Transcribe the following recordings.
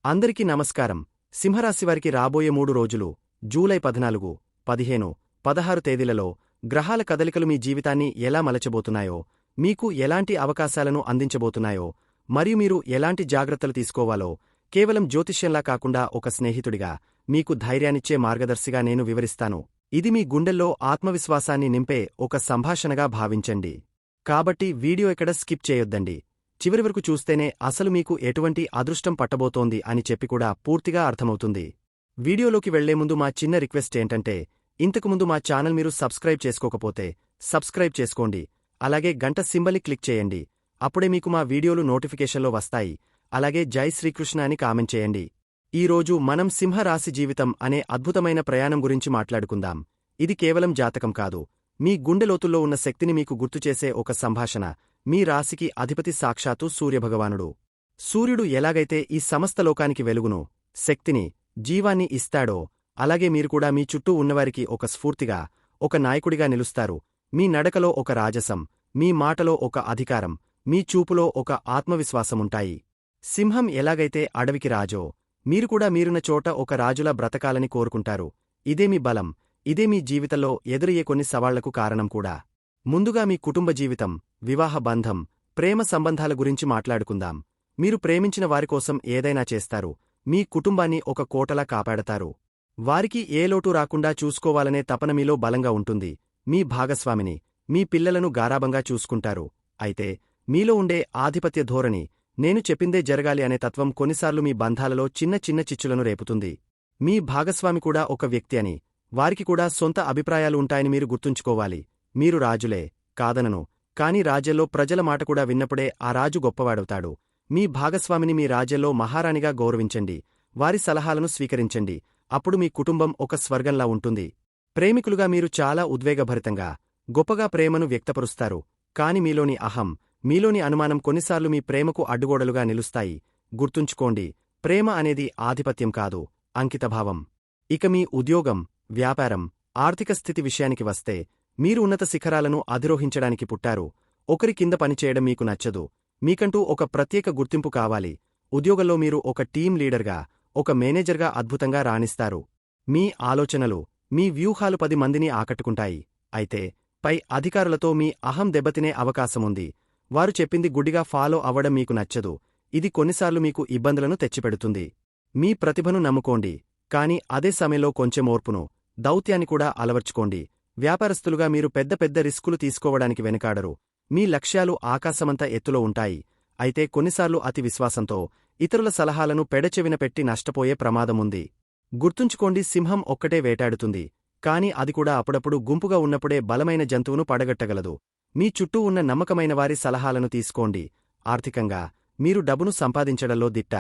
అందరికీ నమస్కారం. సింహరాశివారికి రాబోయే 3 రోజులు జూలై 14, 15, 16 తేదీలలో గ్రహాల కదలికలు మీ జీవితాన్ని ఎలా మలచబోతున్నాయో, మీకు ఎలాంటి అవకాశాలను అందించబోతున్నాయో, మరియు మీరు ఎలాంటి జాగ్రత్తలు తీసుకోవాలో కేవలం జ్యోతిష్యంలా కాకుండా ఒక స్నేహితుడిగా, మీకు ధైర్యాన్నిచ్చే మార్గదర్శిగా నేను వివరిస్తాను. ఇది మీ గుండెల్లో ఆత్మవిశ్వాసాన్ని నింపే ఒక సంభాషణగా భావించండి. కాబట్టి వీడియో ఎక్కడ స్కిప్ చేయొద్దండి. చివరి వరకు చూస్తేనే అసలు మీకు ఎటువంటి అదృష్టం పట్టబోతోంది అని చెప్పి కూడా పూర్తిగా అర్థమవుతుంది. వీడియోలోకి వెళ్లే ముందు మా చిన్న రిక్వెస్ట్ ఏంటంటే, ఇంతకుముందు మా ఛానల్ మీరు సబ్స్క్రైబ్ చేసుకోకపోతే సబ్స్క్రైబ్ చేసుకోండి. అలాగే గంట సింబల్ని క్లిక్ చేయండి. అప్పుడే మీకు మా వీడియోలు నోటిఫికేషన్లో వస్తాయి. అలాగే జై శ్రీకృష్ణ అని కామెంట్ చేయండి. ఈరోజు మనం సింహరాశి జీవితం అనే అద్భుతమైన ప్రయాణం గురించి మాట్లాడుకుందాం. ఇది కేవలం జాతకం కాదు, మీ గుండెలోతుల్లో ఉన్న శక్తిని మీకు గుర్తుచేసే ఒక సంభాషణ. మీ రాశికి అధిపతి సాక్షాత్తు సూర్యభగవానుడు. సూర్యుడు ఎలాగైతే ఈ సమస్త లోకానికి వెలుగును, శక్తిని, జీవాన్ని ఇస్తాడో, అలాగే మీరు కూడా మీ చుట్టూ ఉన్నవారికి ఒక స్ఫూర్తిగా, ఒక నాయకుడిగా నిలుస్తారు. మీ నడకలో ఒక రాజసం, మీ మాటలో ఒక అధికారం, మీ చూపులో ఒక ఆత్మవిశ్వాసముంటాయి. సింహం ఎలాగైతే అడవికి రాజో, మీరు కూడా మీరున్న చోట ఒక రాజులా బ్రతకాలని కోరుకుంటారు. ఇదే మీ బలం, ఇదే మీ జీవితంలో ఎదురయ్యే కొన్ని సవాళ్లకు కారణం కూడా. ముందుగా మీ కుటుంబ జీవితం, వివాహ బంధం, ప్రేమ సంబంధాల గురించి మాట్లాడుకుందాం. మీరు ప్రేమించిన వారికోసం ఏదైనా చేస్తారు. మీ కుటుంబాన్ని ఒక కోటలా కాపాడతారు. వారికి ఏ లోటు రాకుండా చూసుకోవాలనే తపన మీలో బలంగా ఉంటుంది. మీ భాగస్వామిని, మీ పిల్లలను గారాబంగా చూసుకుంటారు. అయితే మీలో ఉండే ఆధిపత్య ధోరణి, నేను చెప్పిందే జరగాలి అనే తత్వం కొన్నిసార్లు మీ బంధాలలో చిన్న చిన్న చిచ్చులను రేపుతుంది. మీ భాగస్వామి కూడా ఒక వ్యక్తి అని, వారికి కూడా సొంత అభిప్రాయాలు ఉంటాయని మీరు గుర్తుంచుకోవాలి. మీరు రాజులే, కాదనను, కాని రాజ్యంలో ప్రజల మాట కూడా విన్నప్పుడే ఆ రాజు గొప్పవాడవుతాడు. మీ భాగస్వామిని మీ రాజ్యంలో మహారాణిగా గౌరవించండి. వారి సలహాలను స్వీకరించండి. అప్పుడు మీ కుటుంబం ఒక స్వర్గంలా ఉంటుంది. ప్రేమికులుగా మీరు చాలా ఉద్వేగభరితంగా, గొప్పగా ప్రేమను వ్యక్తపరుస్తారు. కాని మీలోని అహం, మీలోని అనుమానం కొన్నిసార్లు మీ ప్రేమకు అడ్డుగోడలుగా నిలుస్తాయి. గుర్తుంచుకోండి, ప్రేమ అనేది ఆధిపత్యం కాదు, అంకితభావం. ఇక మీ ఉద్యోగం, వ్యాపారం, ఆర్థిక స్థితి విషయానికి వస్తే, మీరు ఉన్నత శిఖరాలను అధిరోహించడానికి పుట్టారు. ఒకరి కింద పనిచేయడం మీకు నచ్చదు. మీకంటూ ఒక ప్రత్యేక గుర్తింపు కావాలి. ఉద్యోగంలో మీరు ఒక టీం లీడర్గా, ఒక మేనేజర్గా అద్భుతంగా రాణిస్తారు. మీ ఆలోచనలు, మీ వ్యూహాలు 10 మందిని ఆకట్టుకుంటాయి. అయితే పై అధికారులతో మీ అహం దెబ్బతినే అవకాశముంది. వారు చెప్పింది గుడ్డిగా ఫాలో అవ్వడం మీకు నచ్చదు. ఇది కొన్నిసార్లు మీకు ఇబ్బందులను తెచ్చిపెడుతుంది. మీ ప్రతిభను నమ్ముకోండి, కాని అదే సమయంలో కొంచెం ఓర్పును, దౌత్యాన్ని కూడా అలవర్చుకోండి. వ్యాపారస్తులుగా మీరు పెద్ద పెద్ద రిస్కులు తీసుకోవడానికి వెనుకాడరు. మీ లక్ష్యాలు ఆకాశమంత ఎత్తులో ఉంటాయి. అయితే కొన్నిసార్లు అతి విశ్వాసంతో ఇతరుల సలహాలను పెడచెవిన పెట్టి నష్టపోయే ప్రమాదముంది. గుర్తుంచుకోండి, సింహం ఒక్కటే వేటాడుతుంది. కాని అది కూడా అప్పుడప్పుడు గుంపుగా ఉన్నప్పుడే బలమైన జంతువును పడగట్టగలదు. మీ చుట్టూ ఉన్న నమ్మకమైన వారి సలహాలను తీసుకోండి. ఆర్థికంగా మీరు డబ్బును సంపాదించడంలో దిట్ట.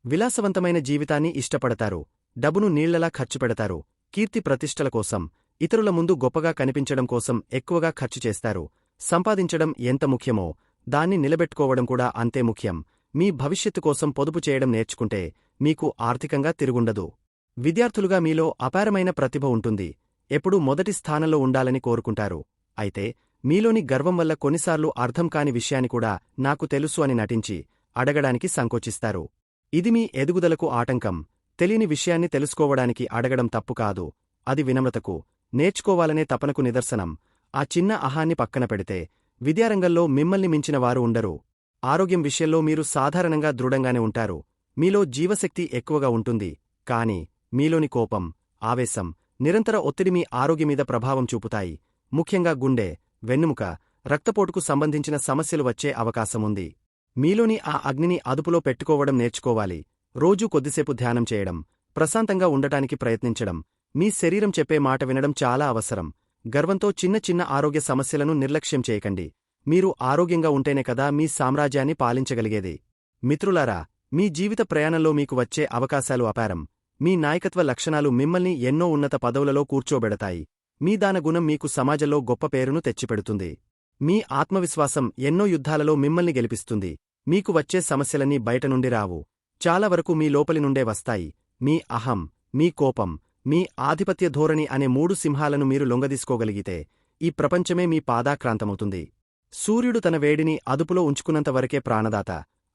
విలాసవంతమైన జీవితాన్ని ఇష్టపడతారు. డబ్బును నీళ్లలా ఖర్చుపెడతారు. కీర్తి ప్రతిష్టల కోసం, ఇతరుల ముందు గొప్పగా కనిపించడం కోసం ఎక్కువగా ఖర్చు చేస్తారు. సంపాదించడం ఎంత ముఖ్యమో, దాన్ని నిలబెట్టుకోవడం కూడా అంతే ముఖ్యం. మీ భవిష్యత్తు కోసం పొదుపు చేయడం నేర్చుకుంటే మీకు ఆర్థికంగా తిరుగుండదు. విద్యార్థులుగా మీలో అపారమైన ప్రతిభ ఉంటుంది. ఎప్పుడూ మొదటి స్థానంలో ఉండాలని కోరుకుంటారు. అయితే మీలోని గర్వం వల్ల కొన్నిసార్లు అర్థం కాని విషయాన్ని కూడా నాకు తెలుసు అని నటించి అడగడానికి సంకోచిస్తారు. ఇది మీ ఎదుగుదలకు ఆటంకం. తెలియని విషయాన్ని తెలుసుకోవడానికి అడగడం తప్పు కాదు, అది వినమ్రతకు, నేర్చుకోవాలనే తపనకు నిదర్శనం. ఆ చిన్న అహాన్ని పక్కన పెడితే, విద్యారంగంలో మిమ్మల్ని మించిన వారు ఉండరు. ఆరోగ్యం విషయంలో మీరు సాధారణంగా దృఢంగానే ఉంటారు. మీలో జీవశక్తి ఎక్కువగా ఉంటుంది. కాని మీలోని కోపం, ఆవేశం, నిరంతర ఒత్తిడి మీ ఆరోగ్యమీద ప్రభావం చూపుతాయి. ముఖ్యంగా గుండె, వెన్నుముక, రక్తపోటుకు సంబంధించిన సమస్యలు వచ్చే అవకాశముంది. మీలోని ఆ అగ్నిని అదుపులో పెట్టుకోవడం నేర్చుకోవాలి. రోజూ కొద్దిసేపు ధ్యానం చేయడం, ప్రశాంతంగా ఉండటానికి ప్రయత్నించడం, మీ శరీరం చెప్పే మాట వినడం చాలా అవసరం. గర్వంతో చిన్న చిన్న ఆరోగ్య సమస్యలను నిర్లక్ష్యం చేయకండి. మీరు ఆరోగ్యంగా ఉంటేనే కదా మీ సామ్రాజ్యాన్ని పాలించగలిగేది. మిత్రులారా, మీ జీవిత ప్రయాణంలో మీకు వచ్చే అవకాశాలు అపారం. మీ నాయకత్వ లక్షణాలు మిమ్మల్ని ఎన్నో ఉన్నత పదవులలో కూర్చోబెడతాయి. మీ దానగుణం మీకు సమాజంలో గొప్ప పేరును తెచ్చిపెడుతుంది. మీ ఆత్మవిశ్వాసం ఎన్నో యుద్ధాలలో మిమ్మల్ని గెలిపిస్తుంది. మీకు వచ్చే సమస్యలన్నీ బయట నుండి రావు. చాలా వరకు మీ లోపలి నుండే వస్తాయి. మీ అహం, మీ కోపం, మీ ఆధిపత్య ధోరణి అనే 3 సింహాలను మీరు లొంగదీసుకోగలిగితే ఈ ప్రపంచమే మీ పాదాక్రాంతమవుతుంది. సూర్యుడు తన వేడిని అదుపులో ఉంచుకున్నంతవరకే ప్రాణదాత.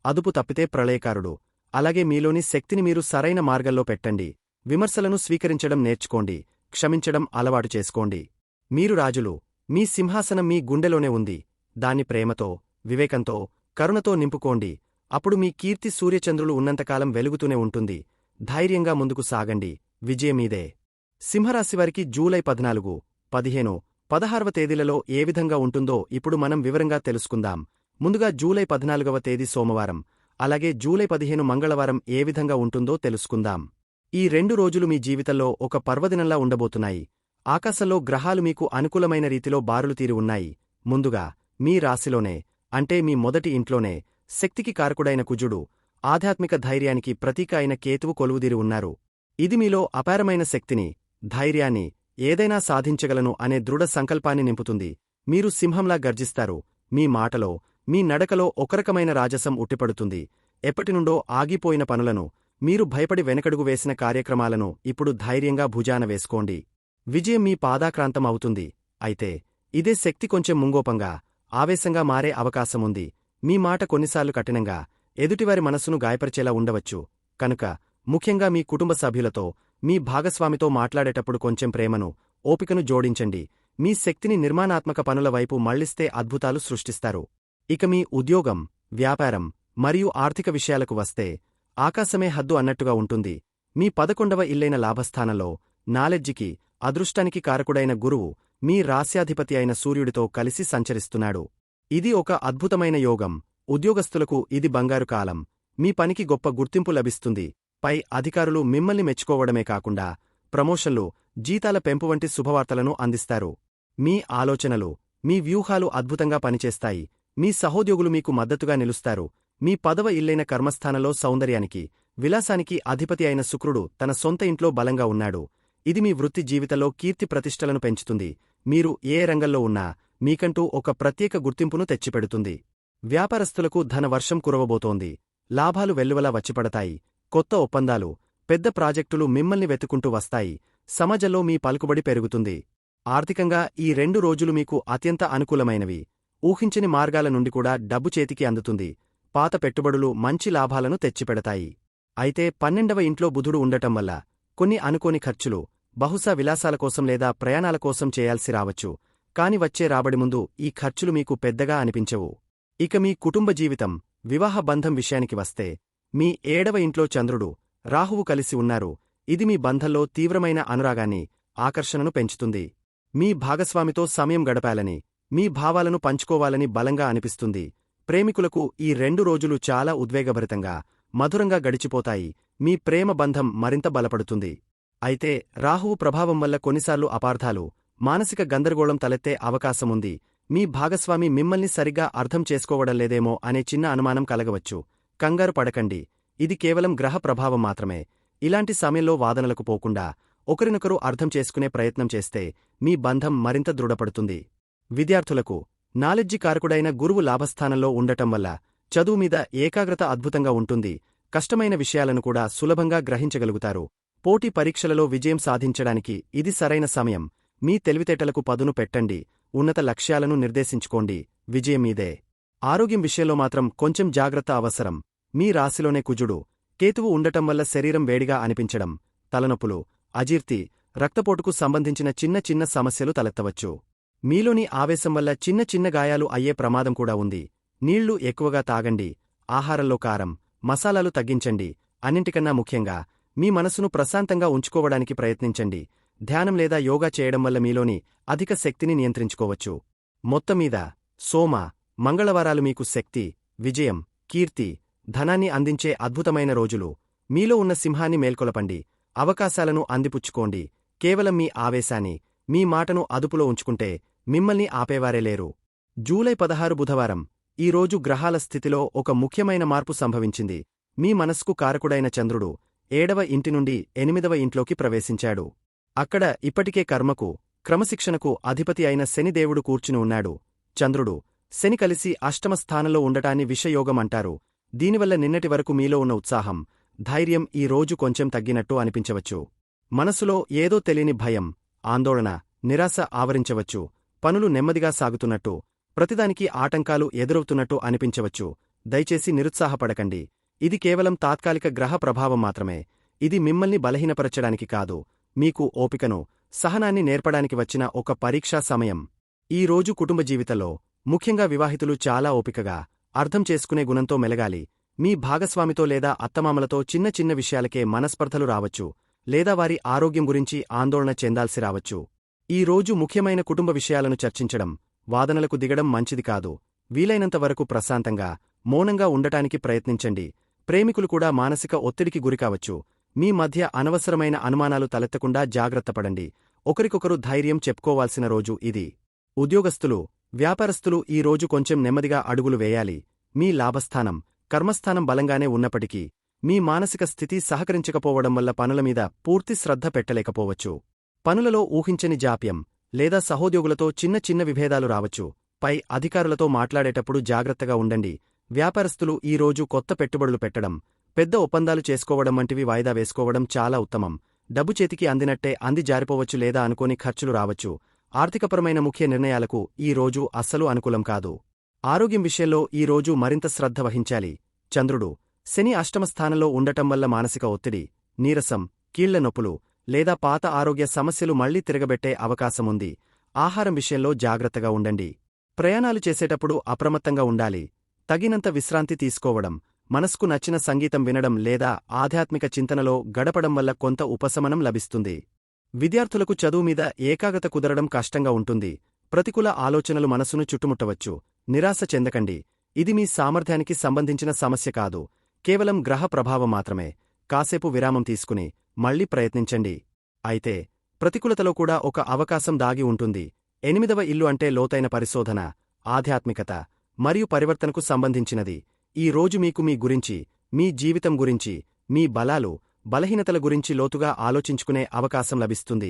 అదుపు తప్పితే ప్రళయకారుడు. అలాగే మీలోని శక్తిని మీరు సరైన మార్గంలో పెట్టండి. విమర్శలను స్వీకరించడం నేర్చుకోండి. క్షమించడం అలవాటు చేసుకోండి. మీరు రాజులు. మీ సింహాసనం మీ గుండెలోనే ఉంది. దాన్ని ప్రేమతో, వివేకంతో, కరుణతో నింపుకోండి. అప్పుడు మీ కీర్తి సూర్యచంద్రులు ఉన్నంతకాలం వెలుగుతూనే ఉంటుంది. ధైర్యంగా ముందుకు సాగండి. విజయమీదే. సింహరాశివారికి జూలై 14, 15, 16వ తేదీలలో ఏ విధంగా ఉంటుందో ఇప్పుడు మనం వివరంగా తెలుసుకుందాం. ముందుగా జూలై 14వ తేదీ సోమవారం, అలాగే జూలై 15 మంగళవారం ఏ విధంగా ఉంటుందో తెలుసుకుందాం. ఈ 2 రోజులు మీ జీవితంలో ఒక పర్వదినంలా ఉండబోతున్నాయి. ఆకాశంలో గ్రహాలు మీకు అనుకూలమైన రీతిలో బారులు తీరి ఉన్నాయి. ముందుగా మీ రాశిలోనే, అంటే మీ మొదటి ఇంట్లోనే, శక్తికి కారకుడైన కుజుడు, ఆధ్యాత్మిక ధైర్యానికి ప్రతీక అయిన కేతువు కొలువుదీరి ఉన్నారు. ఇది మీలో అపారమైన శక్తిని, ధైర్యాన్ని, ఏదైనా సాధించగలను అనే దృఢ సంకల్పాన్ని నింపుతుంది. మీరు సింహంలా గర్జిస్తారు. మీ మాటలో, మీ నడకలో ఒకరకమైన రాజసం ఉట్టిపడుతుంది. ఎప్పటినుండో ఆగిపోయిన పనులను, మీరు భయపడి వెనకడుగు వేసిన కార్యక్రమాలను ఇప్పుడు ధైర్యంగా భుజాన వేసుకోండి. విజయం మీ పాదాక్రాంతం అవుతుంది. అయితే ఇదే శక్తి కొంచెం ముంగోపంగా, ఆవేశంగా మారే అవకాశముంది. మీ మాట కొన్నిసార్లు కఠినంగా, ఎదుటివారి మనస్సును గాయపరిచేలా ఉండవచ్చు. కనుక ముఖ్యంగా మీ కుటుంబ సభ్యులతో, మీ భాగస్వామితో మాట్లాడేటప్పుడు కొంచెం ప్రేమను, ఓపికను జోడించండి. మీ శక్తిని నిర్మాణాత్మక పనుల వైపు మళ్లిస్తే అద్భుతాలు సృష్టిస్తారు. ఇక మీ ఉద్యోగం, వ్యాపారం మరియు ఆర్థిక విషయాలకు వస్తే ఆకాశమే హద్దు అన్నట్టుగా ఉంటుంది. మీ 11వ ఇల్లైన లాభస్థానంలో, నాలెడ్జికి, అదృష్టానికి కారకుడైన గురువు మీ రాస్యాధిపతి అయిన సూర్యుడితో కలిసి సంచరిస్తున్నాడు. ఇది ఒక అద్భుతమైన యోగం. ఉద్యోగస్తులకు ఇది బంగారు కాలం. మీ పనికి గొప్ప గుర్తింపు లభిస్తుంది. పై అధికారులు మిమ్మల్ని మెచ్చుకోవడమే కాకుండా ప్రమోషన్లు, జీతాల పెంపు వంటి శుభవార్తలను అందిస్తారు. మీ ఆలోచనలు, మీ వ్యూహాలు అద్భుతంగా పనిచేస్తాయి. మీ సహోద్యోగులు మీకు మద్దతుగా నిలుస్తారు. మీ 10వ ఇల్లైన కర్మస్థానంలో సౌందర్యానికి, విలాసానికి అధిపతి అయిన శుక్రుడు తన సొంత ఇంట్లో బలంగా ఉన్నాడు. ఇది మీ వృత్తి జీవితంలో కీర్తి ప్రతిష్టలను పెంచుతుంది. మీరు ఏ రంగంలో ఉన్నా మీకంటూ ఒక ప్రత్యేక గుర్తింపును తెచ్చిపెడుతుంది. వ్యాపారస్తులకు ధనవర్షం కురవబోతోంది. లాభాలు వెల్లువలా వచ్చిపడతాయి. కొత్త ఒప్పందాలు, పెద్ద ప్రాజెక్టులు మిమ్మల్ని వెతుకుంటూ వస్తాయి. సమాజంలో మీ పలుకుబడి పెరుగుతుంది. ఆర్థికంగా ఈ 2 రోజులు మీకు అత్యంత అనుకూలమైనవి. ఊహించని మార్గాల నుండి కూడా డబ్బు చేతికి అందుతుంది. పాత పెట్టుబడులు మంచి లాభాలను తెచ్చిపెడతాయి. అయితే 12వ ఇంట్లో బుధుడు ఉండటం వల్ల కొన్ని అనుకోని ఖర్చులు, బహుశా విలాసాల కోసం లేదా ప్రయాణాల కోసం చేయాల్సి రావచ్చు. కాని వచ్చే రాబడి ముందు ఈ ఖర్చులు మీకు పెద్దగా అనిపించవు. ఇక మీ కుటుంబ జీవితం, వివాహ బంధం విషయానికి వస్తే మీ 7వ ఇంట్లో చంద్రుడు, రాహువు కలిసి ఉన్నారు. ఇది మీ బంధంలో తీవ్రమైన అనురాగాన్ని, ఆకర్షణను పెంచుతుంది. మీ భాగస్వామితో సమయం గడపాలని, మీ భావాలను పంచుకోవాలని బలంగా అనిపిస్తుంది. ప్రేమికులకు ఈ 2 రోజులు చాలా ఉద్వేగభరితంగా, మధురంగా గడిచిపోతాయి. మీ ప్రేమ బంధం మరింత బలపడుతుంది. అయితే రాహువు ప్రభావం వల్ల కొన్నిసార్లు అపార్థాలు, మానసిక గందరగోళం తలెత్తే అవకాశముంది. మీ భాగస్వామి మిమ్మల్ని సరిగ్గా అర్థం చేసుకోవడంలేదేమో అనే చిన్న అనుమానం కలగవచ్చు. కంగారు పడకండి. ఇది కేవలం గ్రహ ప్రభావం మాత్రమే. ఇలాంటి సమయంలో వాదనలకు పోకుండా ఒకరినొకరు అర్థం చేసుకునే ప్రయత్నం చేస్తే మీ బంధం మరింత దృఢపడుతుంది. విద్యార్థులకు నాలెడ్జి కారకుడైన గురువు లాభస్థానంలో ఉండటం వల్ల చదువు మీద ఏకాగ్రత అద్భుతంగా ఉంటుంది. కష్టమైన విషయాలను కూడా సులభంగా గ్రహించగలుగుతారు. పోటీ పరీక్షలలో విజయం సాధించడానికి ఇది సరైన సమయం. మీ తెలివితేటలకు పదును పెట్టండి. ఉన్నత లక్ష్యాలను నిర్దేశించుకోండి. విజయం మీదే. ఆరోగ్యం విషయంలో మాత్రం కొంచెం జాగ్రత్త అవసరం. మీ రాశిలోనే కుజుడు, కేతువు ఉండటం వల్ల శరీరం వేడిగా అనిపించడం, తలనొప్పులు, అజీర్తి, రక్తపోటుకు సంబంధించిన చిన్న చిన్న సమస్యలు తలెత్తవచ్చు. మీలోని ఆవేశం వల్ల చిన్న చిన్న గాయాలు అయ్యే ప్రమాదం కూడా ఉంది. నీళ్లు ఎక్కువగా తాగండి. ఆహారంలో కారం, మసాలాలు తగ్గించండి. అన్నింటికన్నా ముఖ్యంగా మీ మనసును ప్రశాంతంగా ఉంచుకోవడానికి ప్రయత్నించండి. ధ్యానం లేదా యోగా చేయడం వల్ల మీలోని అధిక శక్తిని నియంత్రించుకోవచ్చు. మొత్తమీద సోమ, మంగళవారాలు మీకు శక్తి, విజయం, కీర్తి, ధనాన్ని అందించే అద్భుతమైన రోజులు. మీలో ఉన్న సింహాన్ని మేల్కొలపండి. అవకాశాలను అందిపుచ్చుకోండి. కేవలం మీ ఆవేశాన్ని, మీ మాటను అదుపులో ఉంచుకుంటే మిమ్మల్ని ఆపేవారే లేరు. జూలై 16 బుధవారం. ఈ రోజు గ్రహాల స్థితిలో ఒక ముఖ్యమైన మార్పు సంభవించింది. మీ మనస్కు కారకుడైన చంద్రుడు 7వ ఇంటి నుండి 8వ ఇంట్లోకి ప్రవేశించాడు. అక్కడ ఇప్పటికే కర్మకు, క్రమశిక్షణకు అధిపతి అయిన శనిదేవుడు కూర్చుని ఉన్నాడు. చంద్రుడు, శని కలిసి అష్టమ స్థానంలో ఉండటాన్ని విషయోగం అంటారు. దీనివల్ల నిన్నటి వరకు మీలో ఉన్న ఉత్సాహం, ధైర్యం ఈ రోజు కొంచెం తగ్గినట్టు అనిపించవచ్చు. మనసులో ఏదో తెలియని భయం, ఆందోళన, నిరాశ ఆవరించవచ్చు. పనులు నెమ్మదిగా సాగుతున్నట్టు, ప్రతిదానికి ఆటంకాలు ఎదురవుతున్నట్టు అనిపించవచ్చు. దయచేసి నిరుత్సాహపడకండి. ఇది కేవలం తాత్కాలిక గ్రహ ప్రభావం మాత్రమే. ఇది మిమ్మల్ని బలహీనపరచడానికి కాదు, మీకు ఓపికను, సహనాన్ని నేర్పడానికి వచ్చిన ఒక పరీక్షా సమయం. ఈ రోజు కుటుంబ జీవితంలో, ముఖ్యంగా వివాహితులు చాలా ఓపికగా, అర్థం చేసుకునే గుణంతో మెలగాలి. మీ భాగస్వామితో లేదా అత్తమామలతో చిన్న చిన్న విషయాలకే మనస్పర్ధలు రావచ్చు, లేదా వారి ఆరోగ్యం గురించి ఆందోళన చెందాల్సి రావచ్చు. ఈ రోజు ముఖ్యమైన కుటుంబ విషయాలను చర్చించడం, వాదనలకు దిగడం మంచిది కాదు. వీలైనంత వరకు ప్రశాంతంగా, మౌనంగా ఉండటానికి ప్రయత్నించండి. ప్రేమికులు కూడా మానసిక ఒత్తిడికి గురికావచ్చు. మీ మధ్య అనవసరమైన అనుమానాలు తలెత్తకుండా జాగ్రత్తపడండి. ఒకరికొకరు ధైర్యం చెప్పుకోవాల్సిన రోజు ఇది. ఉద్యోగస్తులు, వ్యాపారస్తులు ఈ రోజు కొంచెం నెమ్మదిగా అడుగులు వేయాలి. మీ లాభస్థానం, కర్మస్థానం బలంగానే ఉన్నప్పటికీ, మీ మానసిక స్థితి సహకరించకపోవడం వల్ల పనుల మీద పూర్తి శ్రద్ధ పెట్టలేకపోవచ్చు. పనులలో ఊహించని జాప్యం, లేదా సహోద్యోగులతో చిన్న చిన్న విభేదాలు రావచ్చు. పై అధికారులతో మాట్లాడేటప్పుడు జాగ్రత్తగా ఉండండి. వ్యాపారస్తులు ఈ రోజు కొత్త పెట్టుబడులు పెట్టడం, పెద్ద ఒప్పందాలు చేసుకోవడం వంటివి వాయిదా వేసుకోవడం చాలా ఉత్తమం. డబ్బు చేతికి అందినట్టే అంది జారిపోవచ్చు లేదా అనుకోని ఖర్చులు రావచ్చు. ఆర్థికపరమైన ముఖ్య నిర్ణయాలకు ఈ రోజు అస్సలు అనుకూలం కాదు. ఆరోగ్యం విషయంలో ఈ రోజు మరింత శ్రద్ధ వహించాలి. చంద్రుడు, శని అష్టమ స్థానంలో ఉండటం వల్ల మానసిక ఒత్తిడి, నీరసం, కీళ్ల నొప్పులు, లేదా పాత ఆరోగ్య సమస్యలు మళ్లీ తిరగబెట్టే అవకాశముంది. ఆహారం విషయంలో జాగ్రత్తగా ఉండండి. ప్రయాణాలు చేసేటప్పుడు అప్రమత్తంగా ఉండాలి. తగినంత విశ్రాంతి తీసుకోవడం, మనస్కు నచ్చిన సంగీతం వినడం లేదా ఆధ్యాత్మిక చింతనలో గడపడం వల్ల కొంత ఉపశమనం లభిస్తుంది. విద్యార్థులకు చదువు మీద ఏకాగ్రత కుదరడం కష్టంగా ఉంటుంది. ప్రతికూల ఆలోచనలు మనసును చుట్టుముట్టవచ్చు. నిరాశ చెందకండి. ఇది మీ సామర్థ్యానికి సంబంధించిన సమస్య కాదు, కేవలం గ్రహ ప్రభావం మాత్రమే. కాసేపు విరామం తీసుకుని మళ్లీ ప్రయత్నించండి. అయితే ప్రతికూలతలో కూడా ఒక అవకాశం దాగి ఉంటుంది. 8వ ఇల్లు అంటే లోతైన పరిశోధన, ఆధ్యాత్మికత మరియు పరివర్తనకు సంబంధించినది. ఈ రోజు మీకు మీ గురించి, మీ జీవితం గురించి, మీ బలాలు, బలహీనతల గురించి లోతుగా ఆలోచించుకునే అవకాశం లభిస్తుంది.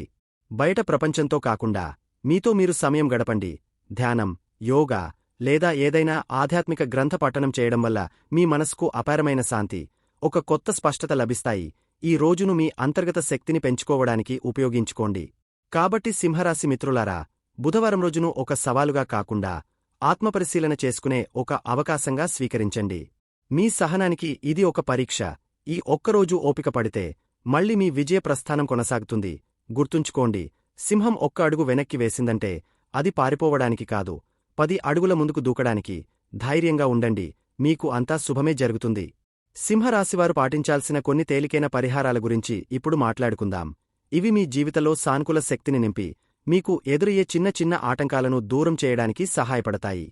బయట ప్రపంచంతో కాకుండా మీతో మీరు సమయం గడపండి. ధ్యానం, యోగా లేదా ఏదైనా ఆధ్యాత్మిక గ్రంథ పఠనం చేయడం వల్ల మీ మనస్కు అపారమైన శాంతి, ఒక కొత్త స్పష్టత లభిస్తాయి. ఈ రోజును మీ అంతర్గత శక్తిని పెంచుకోవడానికి ఉపయోగించుకోండి. కాబట్టి సింహరాశి మిత్రులారా, బుధవారం రోజును ఒక సవాలుగా కాకుండా ఆత్మపరిశీలన చేసుకునే ఒక అవకాశంగా స్వీకరించండి. మీ సహనానికి ఇది ఒక పరీక్ష. ఈ ఒక్కరోజు ఓపిక పడితే మళ్లీ మీ విజయ ప్రస్థానం కొనసాగుతుంది. గుర్తుంచుకోండి, సింహం ఒక్క అడుగు వెనక్కి వేసిందంటే అది పారిపోవడానికి కాదు, 10 అడుగుల ముందుకు దూకడానికి. ధైర్యంగా ఉండండి, మీకు అంతా శుభమే జరుగుతుంది. సింహరాశివారు పాటించాల్సిన కొన్ని తేలికైన పరిహారాల గురించి ఇప్పుడు మాట్లాడుకుందాం. ఇవి మీ జీవితంలో సానుకూల శక్తిని నింపి, మీకు ఎదురయ్యే చిన్న చిన్న ఆటంకాలను దూరం చేయడానికి సహాయపడతాయి.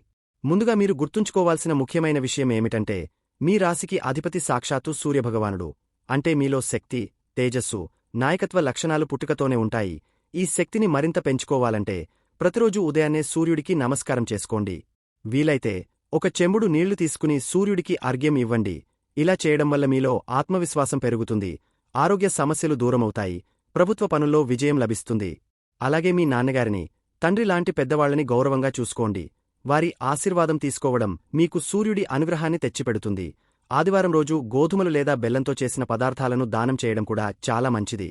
ముందుగా మీరు గుర్తుంచుకోవాల్సిన ముఖ్యమైన విషయం ఏమిటంటే, మీ రాశికి అధిపతి సాక్షాత్తు సూర్యభగవానుడు. అంటే మీలో శక్తి, తేజస్సు, నాయకత్వ లక్షణాలు పుట్టుకతోనే ఉంటాయి. ఈ శక్తిని మరింత పెంచుకోవాలంటే ప్రతిరోజూ ఉదయాన్నే సూర్యుడికి నమస్కారం చేసుకోండి. వీలైతే ఒక చెంబుడు నీళ్లు తీసుకుని సూర్యుడికి అర్ఘ్యం ఇవ్వండి. ఇలా చేయడం వల్ల మీలో ఆత్మవిశ్వాసం పెరుగుతుంది, ఆరోగ్య సమస్యలు దూరమవుతాయి, ప్రభుత్వ పనుల్లో విజయం లభిస్తుంది. అలాగే మీ నాన్నగారిని, తండ్రి లాంటి పెద్దవాళ్లని గౌరవంగా చూసుకోండి. వారి ఆశీర్వాదం తీసుకోవడం మీకు సూర్యుడి అనుగ్రహాన్ని తెచ్చిపెడుతుంది. ఆదివారం రోజు గోధుమలు లేదా బెల్లంతో చేసిన పదార్థాలను దానం చేయడం కూడా చాలా మంచిది.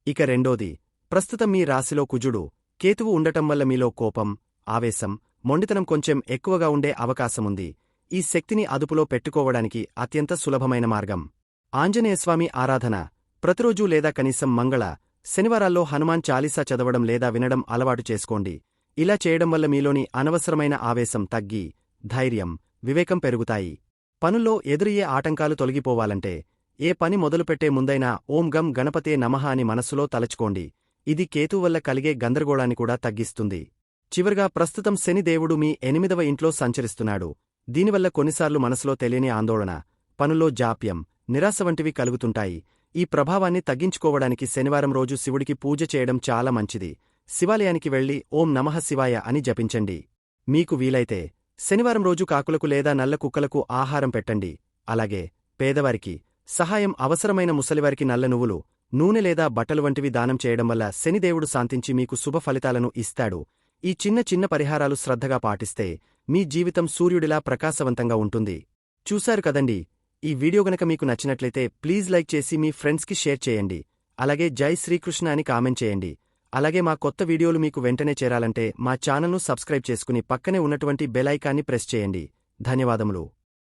ఇక రెండోది, ప్రస్తుతం మీ రాశిలో కుజుడు, కేతువు ఉండటం వల్ల మీలో కోపం, ఆవేశం, మొండితనం కొంచెం ఎక్కువగా ఉండే అవకాశముంది. ఈ శక్తిని అదుపులో పెట్టుకోవడానికి అత్యంత సులభమైన మార్గం ఆంజనేయస్వామి ఆరాధన. ప్రతిరోజూ లేదా కనీసం మంగళ, శనివారాల్లో హనుమాన్ చాలీసా చదవడం లేదా వినడం అలవాటు చేసుకోండి. ఇలా చేయడం వల్ల మీలోని అనవసరమైన ఆవేశం తగ్గి, ధైర్యం, వివేకం పెరుగుతాయి. పనుల్లో ఎదురయ్యే ఆటంకాలు తొలగిపోవాలంటే ఏ పని మొదలుపెట్టే ముందైనా ఓం గం గణపతే నమః అని మనస్సులో తలచుకోండి. ఇది కేతు వల్ల కలిగే గందరగోళాన్ని కూడా తగ్గిస్తుంది. చివరగా ప్రస్తుతం శని దేవుడు మీ 8వ ఇంట్లో సంచరిస్తున్నాడు. దీనివల్ల కొన్నిసార్లు మనసులో తెలియని ఆందోళన, పనుల్లో జాప్యం, నిరాశ వంటివి కలుగుతుంటాయి. ఈ ప్రభావాన్ని తగ్గించుకోవడానికి శనివారం రోజు శివుడికి పూజ చేయడం చాలా మంచిది. శివాలయానికి వెళ్లి ఓం నమః శివాయ అని జపించండి. మీకు వీలైతే శనివారం రోజు కాకులకు లేదా నల్ల కుక్కలకు ఆహారం పెట్టండి. అలాగే పేదవారికి, సహాయం అవసరమైన ముసలివారికి నల్ల నువ్వులు, నూనె లేదా బట్టలు వంటివి దానం చేయడం వల్ల శనిదేవుడు శాంతించి మీకు శుభ ఫలితాలను ఇస్తాడు. ఈ చిన్న చిన్న పరిహారాలు శ్రద్ధగా పాటిస్తే మీ జీవితం సూర్యుడిలా ప్రకాశవంతంగా ఉంటుంది. చూశారు కదండి, ఈ వీడియో గనక మీకు నచ్చినట్లయితే ప్లీజ్ లైక్ చేసి మీ ఫ్రెండ్స్కి షేర్ చేయండి. అలాగే జై శ్రీకృష్ణ అని కామెంట్ చేయండి. అలాగే మా కొత్త వీడియోలు మీకు వెంటనే చేరాలంటే మా ఛానల్ను సబ్స్క్రైబ్ చేసుకుని పక్కనే ఉన్నటువంటి బెల్ ఐకాన్ని ప్రెస్ చేయండి. ధన్యవాదములు.